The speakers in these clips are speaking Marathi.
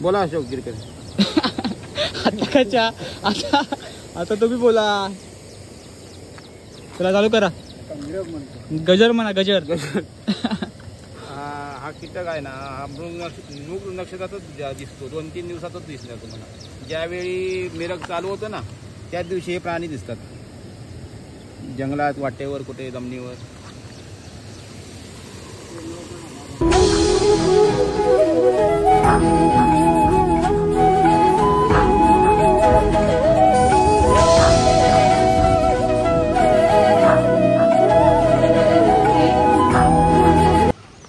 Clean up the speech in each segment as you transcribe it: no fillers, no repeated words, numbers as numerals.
बोला अशोक गिरकर. आता कशा आता तुम्ही बोला. चला चालू करा. गजर म्हणा गजर. हा कीटक आहे ना, हा मृग नक्षत्रातच दिसतो. 2-3 दिवसातच दिसणार तुम्हाला. ज्यावेळी मिरग चालू होतं ना, त्याच दिवशी हे प्राणी दिसतात जंगलात, वाटेवर, कुठे जमिनीवर.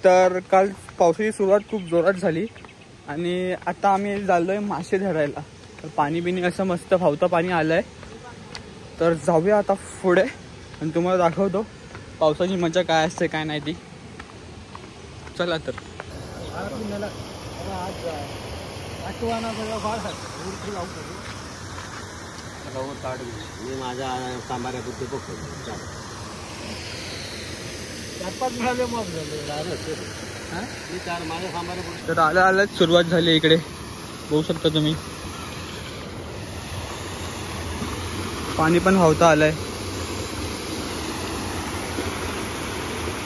तर काल पावसाची सुरुवात खूप जोरात झाली आणि आता आम्ही चाललोय मासे धरायला. तर पाणी बिणी असं मस्त फावतं पाणी आलंय. तर जाऊया आता पुढे आणि तुम्हाला दाखवतो पावसाची मजा काय असते काय नाही ती. चला तर. मी माझ्या सांबाऱ्यापुरते बघतो. 4-5 मिळाले मग माझ्या सांबाऱ्यापुरते. तर आल्याच सुरुवात झाली इकडे बघू शकता तुम्ही. पाणी पण वाहता आलंय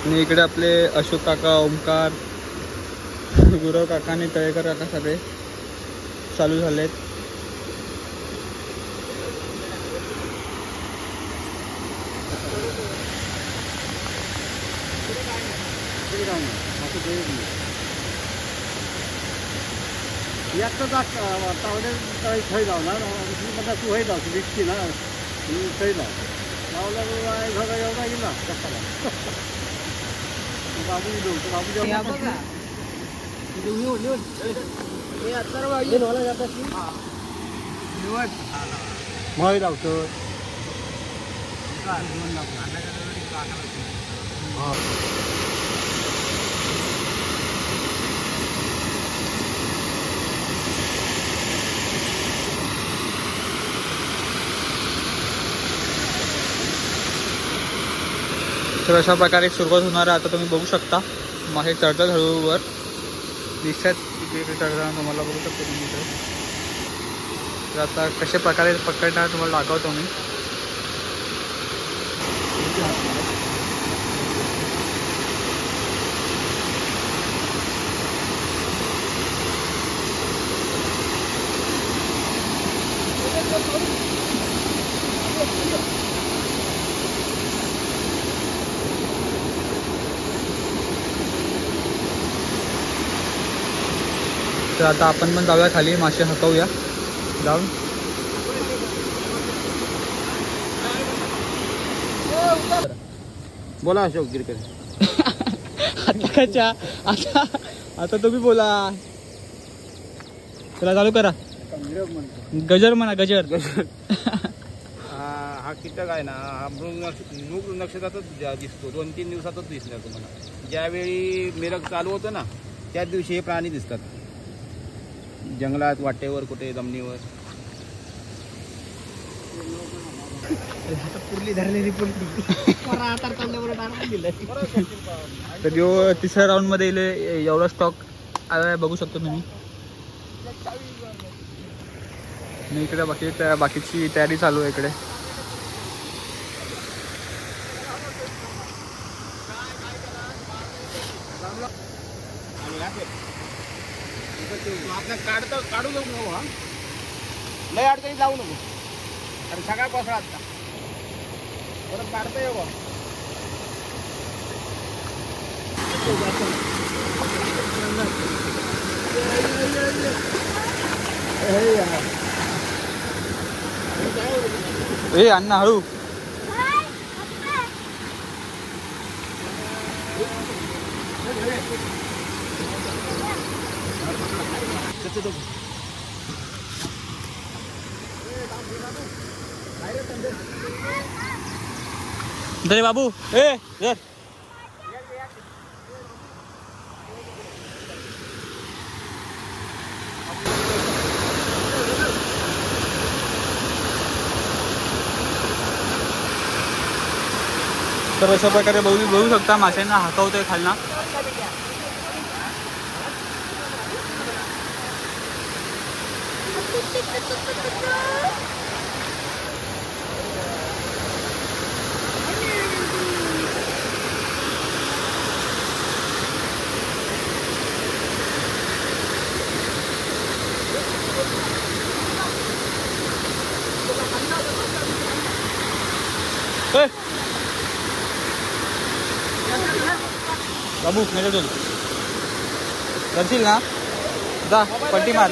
आणि इकडे आपले अशोक काका, ओमकार, गुरव काका आणि तळेकर काका सगळे चालू झालेत. याच थंय जावना तू हय जाव विकती ना थंय जाव लावला एवढा गेला कशाला बाबू बाबू मय जावतो. तर अशा प्रकारे सुरुवात होणार आहे. आता तुम्ही बघू शकता मासे चढतात हळूवर दिसतात तिथे चढताना तुम्हाला बघू शकता तुम्ही इथे. तर आता कशा प्रकारे पकडणार तुम्हाला दाखवतो मी. तर आता आपण पण जाऊया खाली मासे हकवूया जाऊन. बोला अशोक गिरकर. आता कशा आता तुम्ही बोला. चला चालू करा. गजर म्हणा गजर. हा कीटक आहे ना, हा मृग नक्षत्रातच दिसतो. 2-3 दिवसातच दिसणार तुम्हाला. ज्यावेळी मिरग चालू होतं ना, त्याच दिवशी हे प्राणी दिसतात जंगलात, वाटेवर, कुठे जमिनीवर. पुरली धरलेली तर यो तिसऱ्या राऊंड मध्ये एवढा स्टॉक आलाय बघू शकतो तुम्ही. इकडे बाकीची तयारी चालू आहे इकडे. काढू नको हा, लय अडचणी जाऊ नको. आणि सगळा कोसळा आता परत काढता येऊ. ए अण्णा हळू. दे बाबू ए धर. तर अशा प्रकारे बघू शकता माशांना हाकवतोय खालना. बाबू मेरे चल करशील ना जा पट्टी मार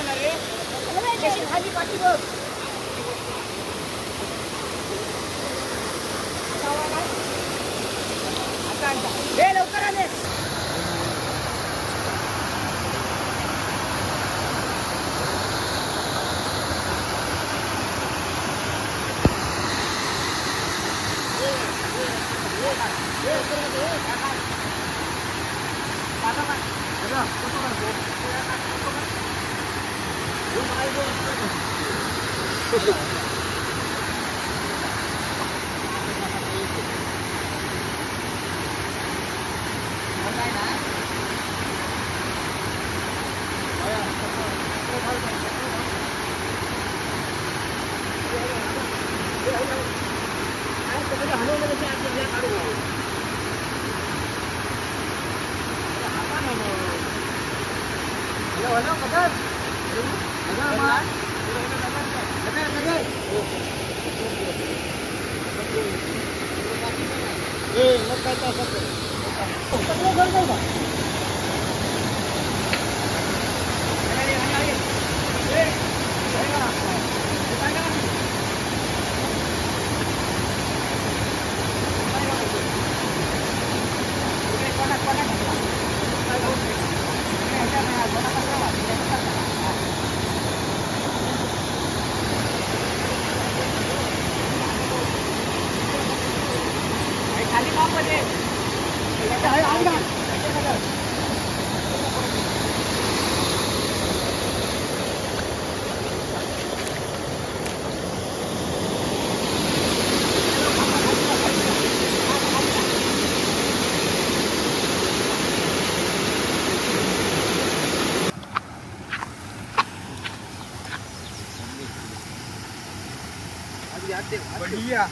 बढ़िया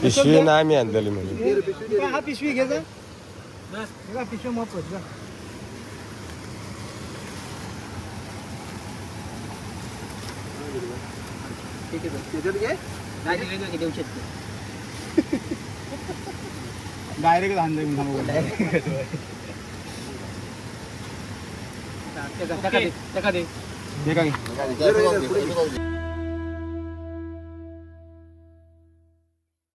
पिशवी नाही मी आणलेली म्हणून पिशवी घे पिशवी माप डायरेक्ट आणलं